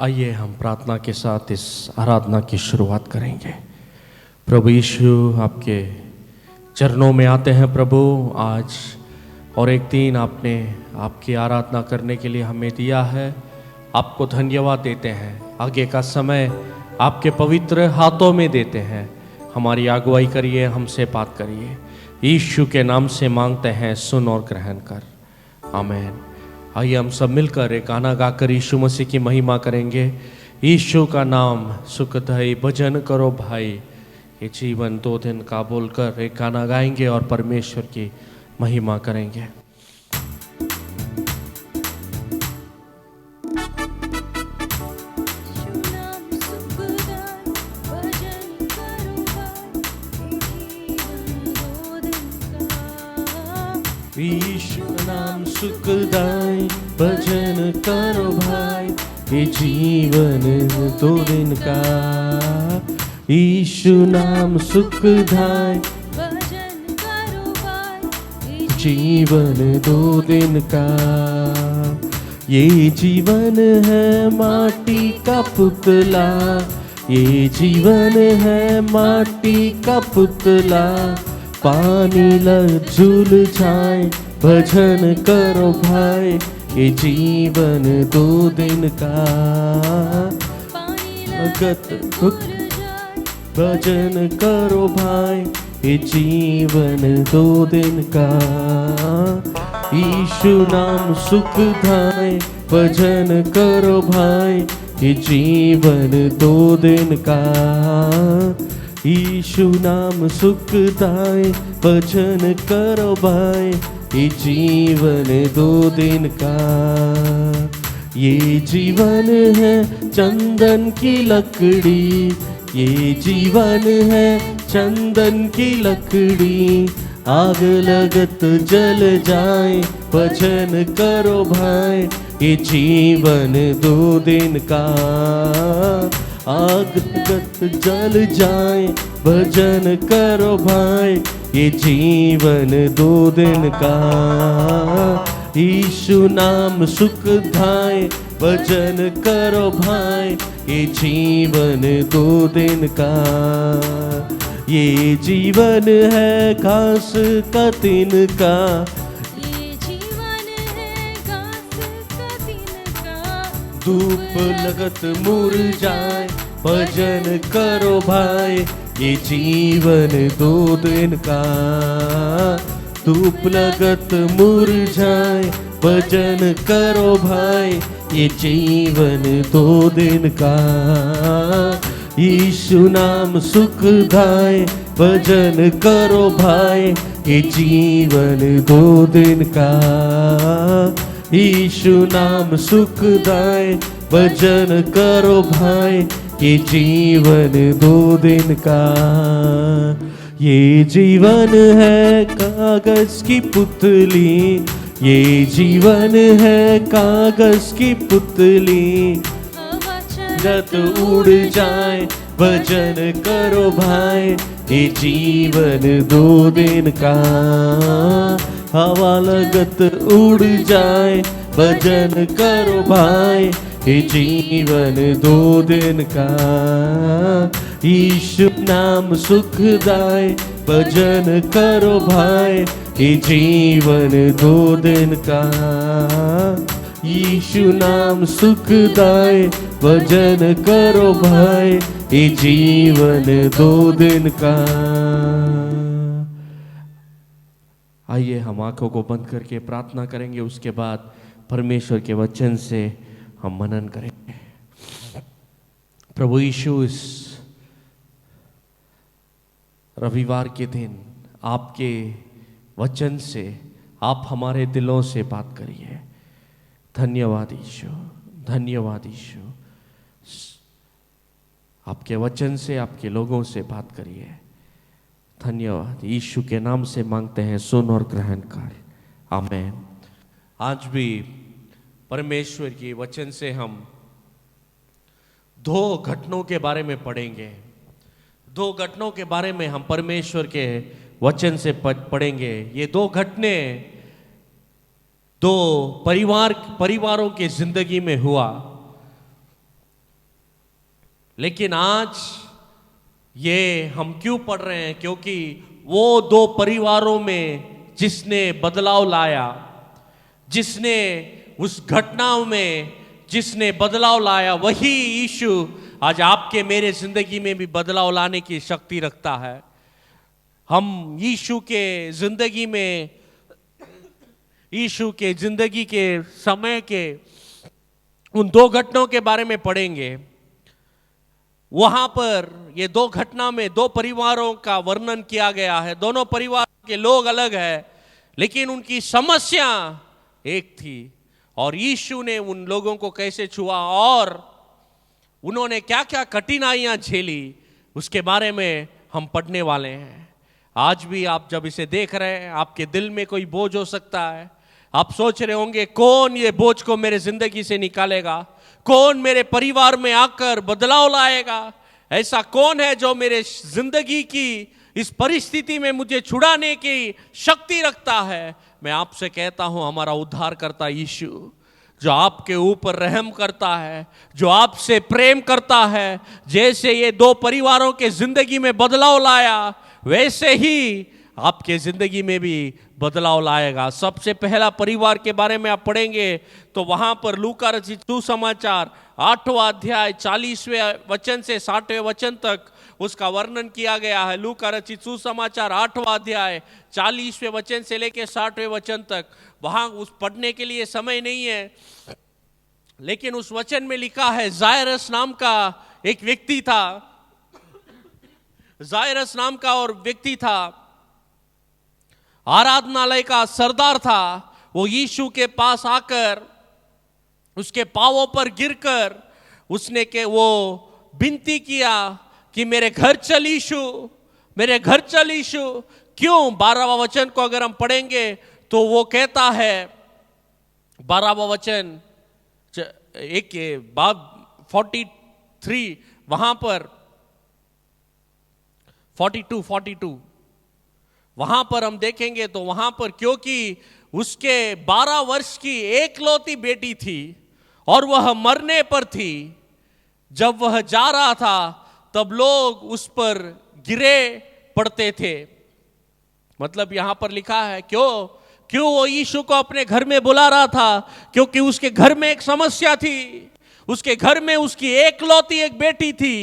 आइए हम प्रार्थना के साथ इस आराधना की शुरुआत करेंगे। प्रभु यीशु, आपके चरणों में आते हैं प्रभु। आज और एक दिन आपने आपकी आराधना करने के लिए हमें दिया है। आपको धन्यवाद देते हैं। आगे का समय आपके पवित्र हाथों में देते हैं। हमारी अगुवाई करिए, हमसे बात करिए। यीशु के नाम से मांगते हैं, सुन और ग्रहण कर। आमीन। आइए हम सब मिलकर एक गाना गाकर यीशु मसीह की महिमा करेंगे। यीशु का नाम सुखदाई, भजन करो भाई, ये जीवन दो दिन का बोलकर एक गाना गाएंगे और परमेश्वर की महिमा करेंगे। यीशु नाम सुखदाई, भजन करो भाई, ये जीवन दो दिन का। यीशु नाम सुखदाई, भजन करो भाई, जीवन दो दिन का। ये जीवन है माटी का पुतला, ये जीवन है माटी का पुतला। पानी लग झूल जाए, भजन करो भाई, ये जीवन दो दिन का। भगत भजन करो भाई, ये जीवन दो दिन का। यीशु नाम सुखदाई, भजन करो भाई, ये जीवन दो दिन का। यीशु नाम सुखदाई, भजन करो भाई, ये जीवन दो दिन का। ये जीवन है चंदन की लकड़ी, ये जीवन है चंदन की लकड़ी। आग लगत जल जाए, भजन करो भाई, ये जीवन दो दिन का। आग लगत जल जाए, भजन करो भाई, ये जीवन दो दिन का। यीशु नाम सुखदाई, भजन करो भाई, ये जीवन दो दिन का। ये जीवन है घास का तिनका, ये जीवन है घास का तिनका। धूप लगत मुरझाए, भजन करो भाई, ये जीवन दो दिन का। धूप लगत मुरझाए, भजन करो भाई, ये जीवन दो दिन का। यीशु नाम सुखदाई, भजन करो भाई, ये जीवन दो दिन का। यीशु नाम सुखदाई, भजन करो भाई, ये जीवन दो दिन का। ये जीवन है कागज की पुतली, ये जीवन है कागज की पुतली। जत उड़ जाए, भजन करो भाई, ये जीवन दो दिन का। हवा लगत उड़ जाए, भजन करो भाई, ये जीवन दो दिन का। यीशु नाम सुखदाई, भजन करो भाई, ये जीवन दो दिन का। यीशु नाम सुखदाई, भजन करो भाई, ये जीवन दो दिन का। आइए हम आंखों को बंद करके प्रार्थना करेंगे। उसके बाद परमेश्वर के वचन से हम मनन करेंगे। प्रभु यीशु, इस रविवार के दिन आपके वचन से आप हमारे दिलों से बात करिए। धन्यवाद यीशु, धन्यवाद यीशु। आपके वचन से आपके लोगों से बात करिए। धन्यवाद यीशु के नाम से मांगते हैं, सुन और ग्रहण कर। आमीन। आज भी परमेश्वर की वचन से हम दो घटनाओं के बारे में पढ़ेंगे। दो घटनाओं के बारे में हम परमेश्वर के वचन से पढ़ेंगे। ये दो घटने दो परिवारों के जिंदगी में हुआ। लेकिन आज ये हम क्यों पढ़ रहे हैं? क्योंकि वो दो परिवारों में जिसने बदलाव लाया, जिसने उस घटनाओं में जिसने बदलाव लाया, वही यीशु आज आपके मेरे जिंदगी में भी बदलाव लाने की शक्ति रखता है। हम यीशु के जिंदगी में, यीशु के जिंदगी के समय के उन दो घटनाओं के बारे में पढ़ेंगे। वहां पर ये दो घटना में दो परिवारों का वर्णन किया गया है। दोनों परिवार के लोग अलग है, लेकिन उनकी समस्या एक थी। और यीशु ने उन लोगों को कैसे छुआ और उन्होंने क्या क्या कठिनाइयां झेली, उसके बारे में हम पढ़ने वाले हैं। आज भी आप जब इसे देख रहे हैं, आपके दिल में कोई बोझ हो सकता है। आप सोच रहे होंगे, कौन ये बोझ को मेरे जिंदगी से निकालेगा? कौन मेरे परिवार में आकर बदलाव लाएगा? ऐसा कौन है जो मेरे जिंदगी की इस परिस्थिति में मुझे छुड़ाने की शक्ति रखता है? मैं आपसे कहता हूं, हमारा उद्धारकर्ता यीशु, जो आपके ऊपर रहम करता है, जो आपसे प्रेम करता है। जैसे ये दो परिवारों के जिंदगी में बदलाव लाया, वैसे ही आपके जिंदगी में भी बदलाव लाएगा। सबसे पहला परिवार के बारे में आप पढ़ेंगे तो वहां पर लूका रचित सुसमाचार 8वां अध्याय 40वें वचन से 60वें वचन तक उसका वर्णन किया गया है। लूका रचित सुसमाचार 8वां अध्याय 40वें वचन से लेकर 60वें वचन तक। वहां उस पढ़ने के लिए समय नहीं है, लेकिन उस वचन में लिखा है, जायरस नाम का एक व्यक्ति था। जायरस नाम का और व्यक्ति था, आराधनालय का सरदार था। वो यीशु के पास आकर उसके पांवों पर गिरकर उसने के वो विनती किया कि मेरे घर चल यीशु, मेरे घर चल यीशु। क्यों? 12वां वचन को अगर हम पढ़ेंगे तो वो कहता है, 12वां वचन एक बाब 43 वहां पर 42 वहां पर हम देखेंगे तो वहां पर, क्योंकि उसके 12 वर्ष की एकलौती बेटी थी और वह मरने पर थी। जब वह जा रहा था तब लोग उस पर गिरे पड़ते थे। मतलब यहां पर लिखा है, क्यों वो यीशु को अपने घर में बुला रहा था? क्योंकि उसके घर में एक समस्या थी। उसके घर में उसकी एकलौती एक बेटी थी,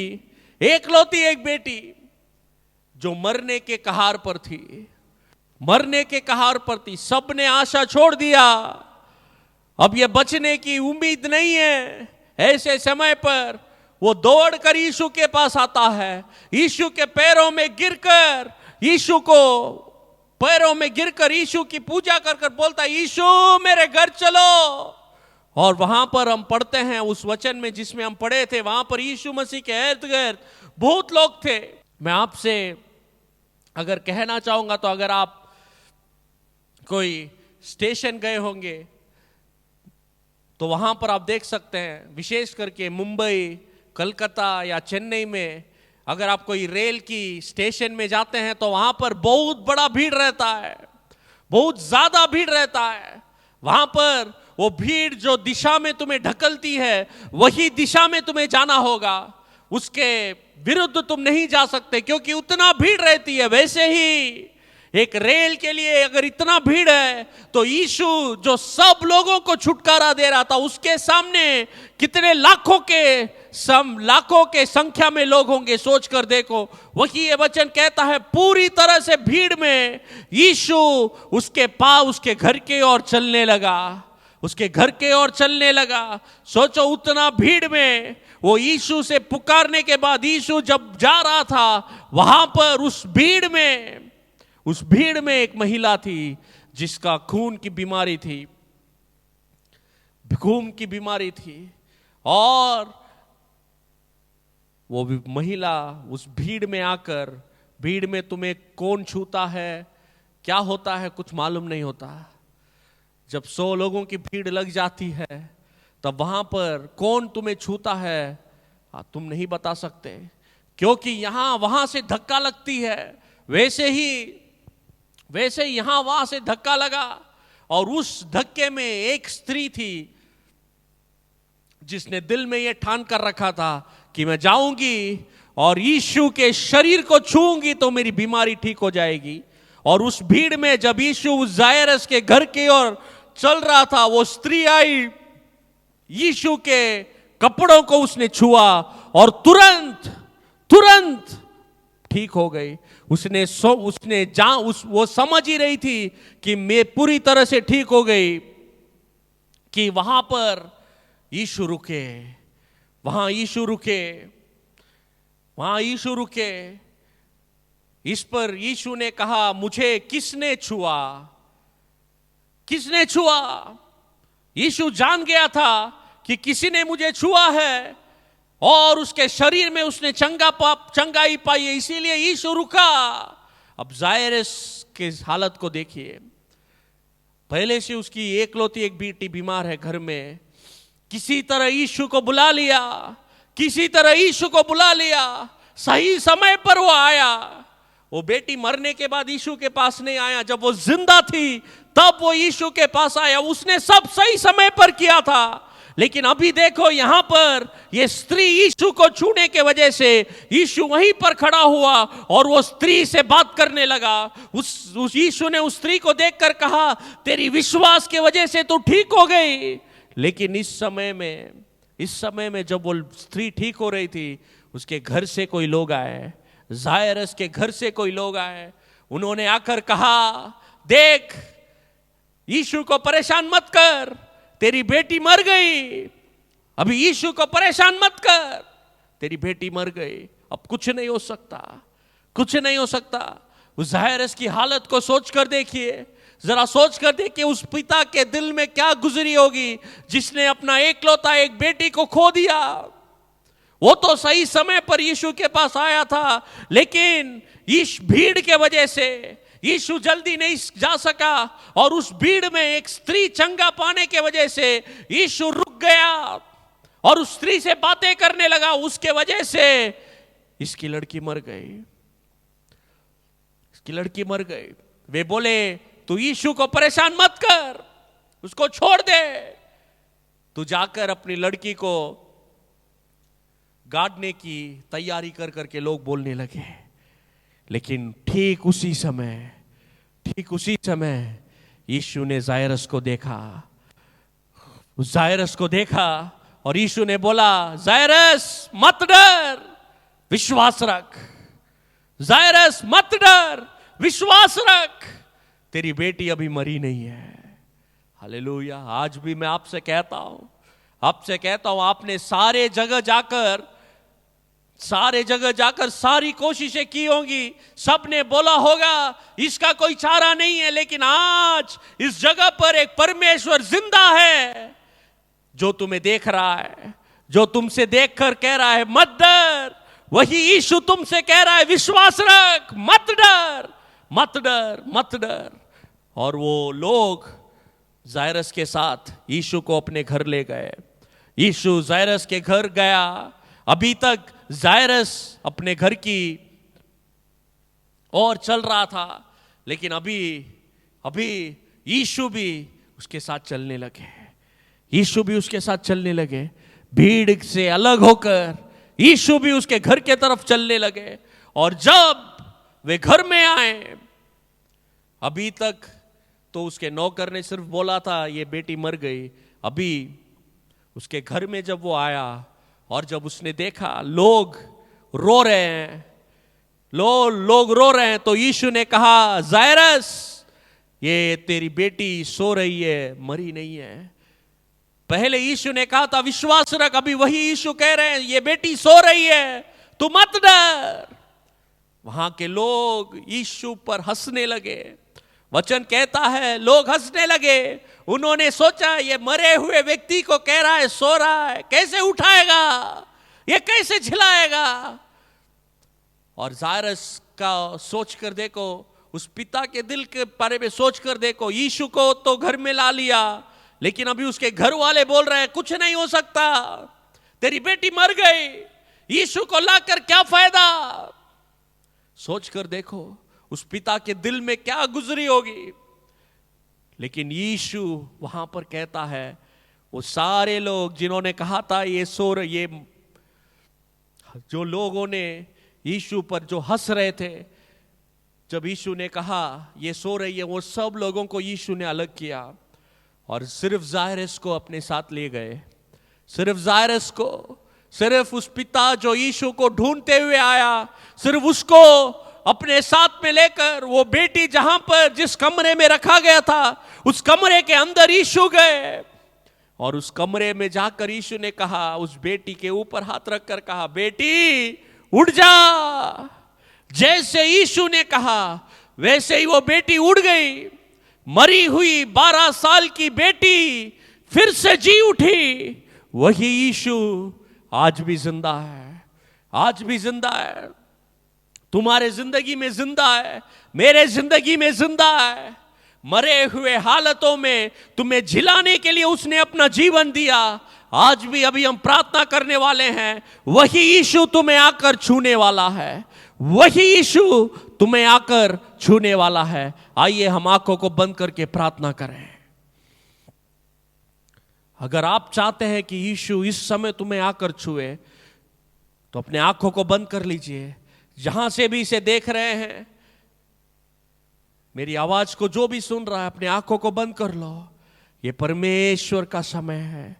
एकलौती एक बेटी जो मरने के कहार पर थी, मरने के कहार पर थी। सबने आशा छोड़ दिया, अब ये बचने की उम्मीद नहीं है। ऐसे समय पर वो दौड़कर यीशु के पास आता है, यीशु के पैरों में गिरकर, यीशु को पैरों में गिरकर यीशु की पूजा कर कर बोलता है, यीशु मेरे घर चलो। और वहां पर हम पढ़ते हैं उस वचन में जिसमें हम पढ़े थे, वहां पर यीशु मसीह के इर्द गिर्द बहुत लोग थे। मैं आपसे अगर कहना चाहूंगा तो अगर आप कोई स्टेशन गए होंगे तो वहां पर आप देख सकते हैं, विशेष करके मुंबई, कलकत्ता या चेन्नई में अगर आप कोई रेल की स्टेशन में जाते हैं तो वहां पर बहुत बड़ा भीड़ रहता है, बहुत ज्यादा भीड़ रहता है। वहां पर वो भीड़ जो दिशा में तुम्हें ढकलती है वही दिशा में तुम्हें जाना होगा, उसके विरुद्ध तुम नहीं जा सकते क्योंकि उतना भीड़ रहती है। वैसे ही एक रेल के लिए अगर इतना भीड़ है तो यीशु जो सब लोगों को छुटकारा दे रहा था, उसके सामने कितने लाखों के संख्या में लोग होंगे, सोचकर देखो। वही ये वचन कहता है, पूरी तरह से भीड़ में यीशु उसके घर के ओर चलने लगा, उसके घर के ओर चलने लगा। सोचो, उतना भीड़ में वो यीशु से पुकारने के बाद यीशु जब जा रहा था, वहां पर उस भीड़ में एक महिला थी जिसका खून की बीमारी थी, खून की बीमारी थी। और वो भी महिला उस भीड़ में आकर, भीड़ में तुम्हें कौन छूता है, क्या होता है, कुछ मालूम नहीं होता। जब 100 लोगों की भीड़ लग जाती है तब वहां पर कौन तुम्हें छूता है तुम नहीं बता सकते, क्योंकि यहां वहां से धक्का लगती है। वैसे ही यहां वहां से धक्का लगा और उस धक्के में एक स्त्री थी जिसने दिल में यह ठान कर रखा था कि मैं जाऊंगी और यीशु के शरीर को छूंगी तो मेरी बीमारी ठीक हो जाएगी, और उस भीड़ में जब यीशु उस जायरस के घर की ओर चल रहा था, वो स्त्री आई, यीशु के कपड़ों को उसने छुआ और तुरंत तुरंत ठीक हो गई। वो समझ ही रही थी कि मैं पूरी तरह से ठीक हो गई कि वहां पर यीशु रुके, वहां यीशु रुके, वहां यीशु रुके। इस पर यीशु ने कहा, मुझे किसने छुआ? किसने छुआ? यीशु जान गया था कि किसी ने मुझे छुआ है और उसके शरीर में उसने चंगाई पाई है, इसीलिए यीशु रुका। अब जायरस के हालत को देखिए, पहले से उसकी एकलौती एक बेटी बीमार है घर में, किसी तरह यीशु को बुला लिया, किसी तरह यीशु को बुला लिया, सही समय पर वो आया। वो बेटी मरने के बाद यीशु के पास नहीं आया, जब वो जिंदा थी तब वो यीशु के पास आया। उसने सब सही समय पर किया था। लेकिन अभी देखो यहां पर ये स्त्री यीशु को छूने के वजह से यीशु वहीं पर खड़ा हुआ और वो स्त्री से बात करने लगा। उस यीशु ने उस स्त्री को देखकर कहा, तेरी विश्वास के वजह से तू ठीक हो गई। लेकिन इस समय में जब वो स्त्री ठीक हो रही थी, उसके घर से कोई लोग आए, जायरस के घर से कोई लोग आए। उन्होंने आकर कहा, देख, यीशु को परेशान मत कर, तेरी बेटी मर गई। अभी यीशु को परेशान मत कर, तेरी बेटी मर गई, अब कुछ नहीं हो सकता, कुछ नहीं हो सकता। उस जायरस की हालत को सोच कर देखिए, जरा सोच कर देखिए उस पिता के दिल में क्या गुजरी होगी जिसने अपना एकलौता एक बेटी को खो दिया। वो तो सही समय पर यीशु के पास आया था, लेकिन इस भीड़ के वजह से यीशु जल्दी नहीं जा सका और उस भीड़ में एक स्त्री चंगा पाने के वजह से यीशु रुक गया और उस स्त्री से बातें करने लगा। उसके वजह से इसकी लड़की मर गई, इसकी लड़की मर गई। वे बोले, तू यीशु को परेशान मत कर, उसको छोड़ दे, तू जाकर अपनी लड़की को गाड़ने की तैयारी कर करके लोग बोलने लगे। लेकिन ठीक उसी समय यीशु ने जायरस को देखा, उस जायरस को देखा और यीशु ने बोला, जायरस मत डर, विश्वास रख, जायरस मत डर, विश्वास रख, तेरी बेटी अभी मरी नहीं है। हालेलुया। आज भी मैं आपसे कहता हूं, आपने सारे जगह जाकर सारी कोशिशें की होंगी, सबने बोला होगा इसका कोई चारा नहीं है, लेकिन आज इस जगह पर एक परमेश्वर जिंदा है जो तुम्हें देख रहा है, जो तुमसे देखकर कह रहा है मत डर। वही यीशु तुमसे कह रहा है, विश्वास रख, मत डर, मत डर, मत डर। और वो लोग जायरस के साथ यीशु को अपने घर ले गए। यीशु जायरस के घर गया। अभी तक जायरस अपने घर की ओर चल रहा था, लेकिन अभी यीशु भी उसके साथ चलने लगे। यीशु भी उसके साथ चलने लगे। भीड़ से अलग होकर यीशु भी उसके घर के तरफ चलने लगे। और जब वे घर में आए, अभी तक तो उसके नौकर ने सिर्फ बोला था ये बेटी मर गई। अभी उसके घर में जब वो आया और जब उसने देखा लोग रो रहे हैं, लोग रो रहे हैं, तो यीशु ने कहा, जायरस, ये तेरी बेटी सो रही है, मरी नहीं है। पहले यीशु ने कहा था विश्वास रख, अभी वही यीशु कह रहे हैं ये बेटी सो रही है, तू मत डर। वहां के लोग यीशु पर हंसने लगे। वचन कहता है लोग हंसने लगे। उन्होंने सोचा ये मरे हुए व्यक्ति को कह रहा है सो रहा है, कैसे उठाएगा, ये कैसे झिलाएगा। और जायरस का सोच कर देखो, उस पिता के दिल के बारे में सोच कर देखो, यीशु को तो घर में ला लिया, लेकिन अभी उसके घर वाले बोल रहे हैं कुछ नहीं हो सकता, तेरी बेटी मर गई, यीशु को लाकर क्या फायदा। सोच कर देखो उस पिता के दिल में क्या गुजरी होगी। लेकिन यीशु वहां पर कहता है, वो सारे लोग जिन्होंने कहा था ये जो लोगों ने यीशु पर जो हंस रहे थे, जब यीशु ने कहा ये सो रही है, वो सब लोगों को यीशु ने अलग किया और सिर्फ जायरस को अपने साथ ले गए। सिर्फ जायरस को, सिर्फ उस पिता जो यीशु को ढूंढते हुए आया, सिर्फ उसको अपने साथ में लेकर वो बेटी जहां पर जिस कमरे में रखा गया था, उस कमरे के अंदर यीशु गए और उस कमरे में जाकर यीशु ने कहा, उस बेटी के ऊपर हाथ रखकर कहा, बेटी उठ जा। जैसे यीशु ने कहा वैसे ही वो बेटी उठ गई। मरी हुई 12 साल की बेटी फिर से जी उठी। वही यीशु आज भी जिंदा है, आज भी जिंदा है। तुम्हारे जिंदगी में जिंदा है, मेरे जिंदगी में जिंदा है। मरे हुए हालतों में तुम्हें झिलाने के लिए उसने अपना जीवन दिया। आज भी अभी हम प्रार्थना करने वाले हैं, वही यीशु तुम्हें आकर छूने वाला है, वही यीशु तुम्हें आकर छूने वाला है। आइए हम आंखों को बंद करके प्रार्थना करें। अगर आप चाहते हैं कि यीशु इस समय तुम्हें आकर छुए तो अपने आंखों को बंद कर लीजिए। जहां से भी इसे देख रहे हैं, मेरी आवाज को जो भी सुन रहा है, अपने आंखों को बंद कर लो। ये परमेश्वर का समय है।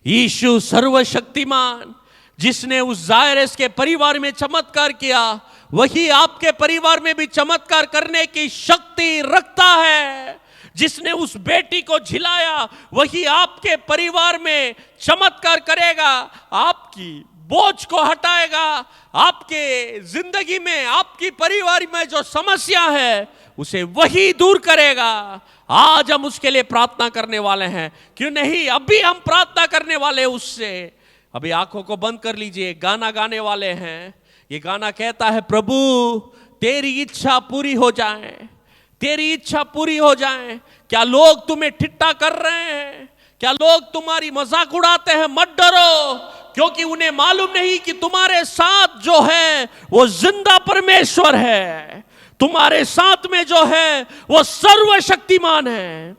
यीशु सर्वशक्तिमान, जिसने उस जायरस के परिवार में चमत्कार किया, वही आपके परिवार में भी चमत्कार करने की शक्ति रखता है। जिसने उस बेटी को झिलाया, वही आपके परिवार में चमत्कार करेगा, आपकी बोझ को हटाएगा, आपके जिंदगी में, आपकी परिवार में जो समस्या है उसे वही दूर करेगा। आज हम उसके लिए प्रार्थना करने वाले हैं। क्यों नहीं, अभी हम प्रार्थना करने वाले हैं उससे। अभी आंखों को बंद कर लीजिए। गाना गाने वाले हैं। ये गाना कहता है, प्रभु तेरी इच्छा पूरी हो जाए, तेरी इच्छा पूरी हो जाए। क्या लोग तुम्हें ठिट्ठा कर रहे हैं? क्या लोग तुम्हारी मजाक उड़ाते हैं? मत डरो, क्योंकि उन्हें मालूम नहीं कि तुम्हारे साथ जो है वो जिंदा परमेश्वर है। तुम्हारे साथ में जो है वो सर्वशक्तिमान है।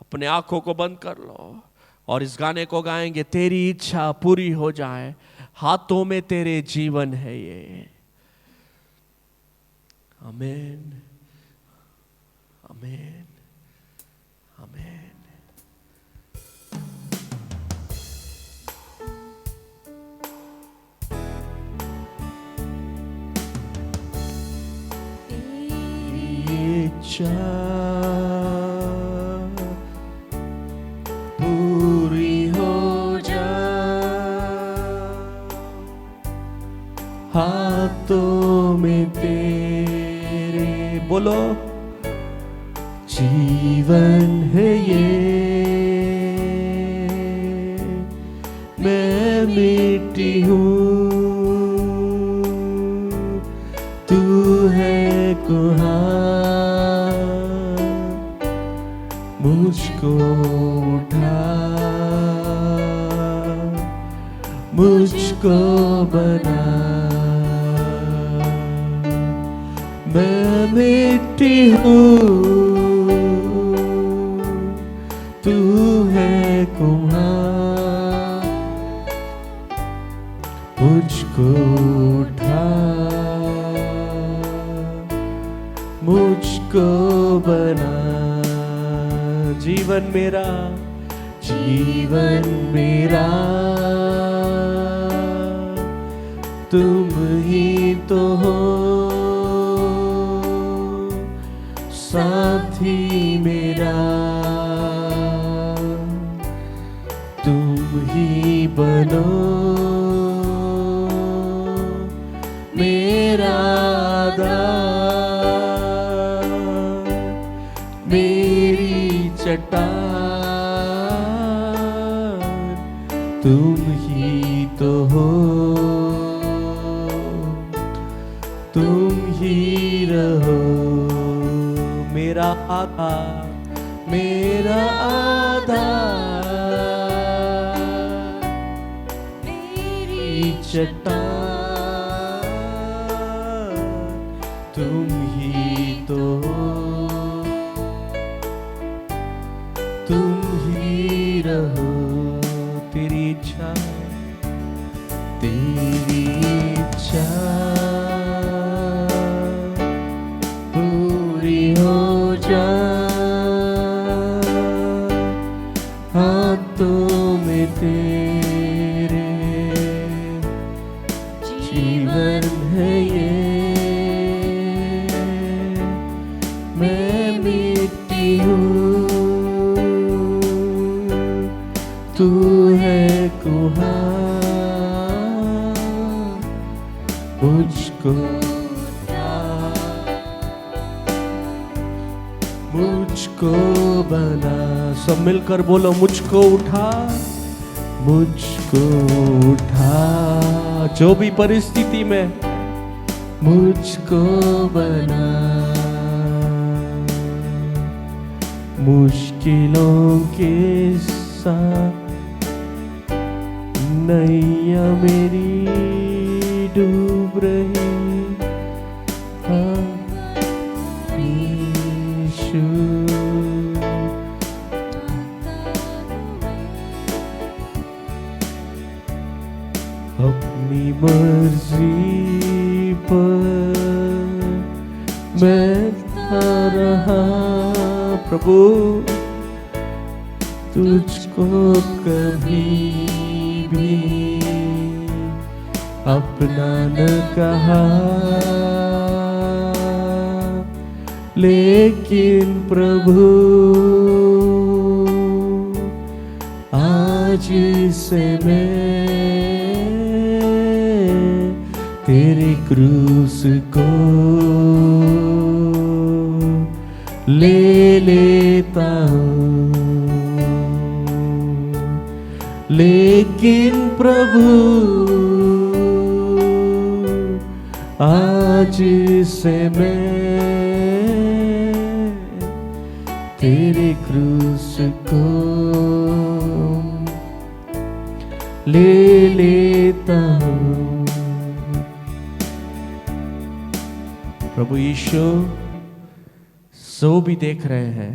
अपने आंखों को बंद कर लो और इस गाने को गाएंगे। तेरी इच्छा पूरी हो जाए, हाथों में तेरे जीवन है ये। आमीन, आमीन, आमीन। इच्छा पूरी हो जाए, हाथों में तेरे, बोलो, जीवन है ये। मैं मिट्टी हूँ, तू है कुहार, मुझको उठा, मुझको बना। मैं मिट्टी हूँ, तू है कुम्हार, मुझको उठा, मुझको बना। जीवन मेरा, जीवन मेरा तुम ही तो हो, साथी मेरा तुम ही बनो। मेरा आधार, मेरी चट्टान तुम ही तो हो, तुम ही रहो। मेरा आधार, मेरा आधार, मेरी चट्टान तुम ही तो हो, तुम ही रहो। इच्छा, तेरी इच्छा पूरी हो जाए। हाथों में तेरे जीवन है ये, मैं मिट्टी हूँ, तू है कुम्हार, मुझको उठा, मुझको बना। सब मिलकर बोलो, मुझको उठा, मुझको उठा। जो भी परिस्थिति में मुझको बना, मुश्किलों के साथ नैया मेरी डूब रही, हाँ यीशु। अपनी मर्जी पर मैं था रहा प्रभु, तुझको कभी भी अपना न कहा, लेकिन प्रभु आज से मैं तेरे क्रूस को ले लेता हूँ, लेकिन प्रभु आज से मैं तेरे क्रूस को ले लेता हूँ। प्रभु यीशु, जो भी देख रहे हैं,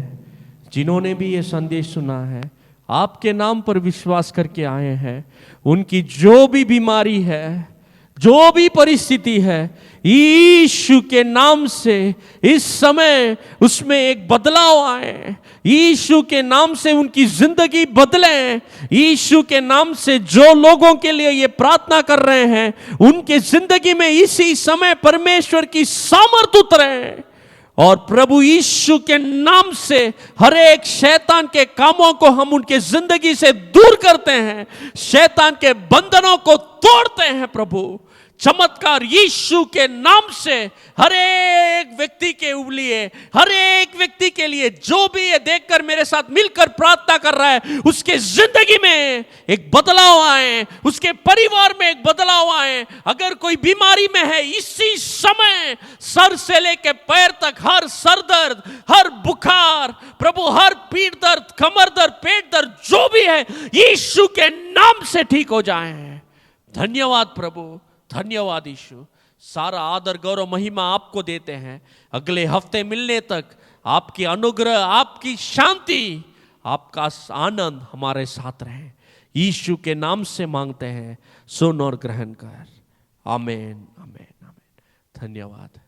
जिन्होंने भी ये संदेश सुना है, आपके नाम पर विश्वास करके आए हैं, उनकी जो भी बीमारी है, जो भी परिस्थिति है, यीशु के नाम से इस समय उसमें एक बदलाव आए। यीशु के नाम से उनकी जिंदगी बदले। यीशु के नाम से जो लोगों के लिए ये प्रार्थना कर रहे हैं, उनके जिंदगी में इसी समय परमेश्वर की सामर्थ उतरे। और प्रभु यीशु के नाम से हर एक शैतान के कामों को हम उनके जिंदगी से दूर करते हैं, शैतान के बंधनों को तोड़ते हैं। प्रभु चमत्कार यीशु के नाम से हर एक व्यक्ति के लिए, हर एक व्यक्ति के लिए जो भी ये देखकर मेरे साथ मिलकर प्रार्थना कर रहा है, उसके जिंदगी में एक बदलाव आए, उसके परिवार में एक बदलाव आए। अगर कोई बीमारी में है, इसी समय सर से लेकर पैर तक हर सर दर्द, हर बुखार, प्रभु हर पीठ दर्द, कमर दर्द, पेट दर्द, जो भी है, यीशु के नाम से ठीक हो जाए। धन्यवाद प्रभु, धन्यवाद यीशु। सारा आदर गौरव महिमा आपको देते हैं। अगले हफ्ते मिलने तक आपकी अनुग्रह, आपकी शांति, आपका आनंद हमारे साथ रहे। यीशु के नाम से मांगते हैं, सुन और ग्रहण कर। आमीन, आमीन, आमीन। धन्यवाद।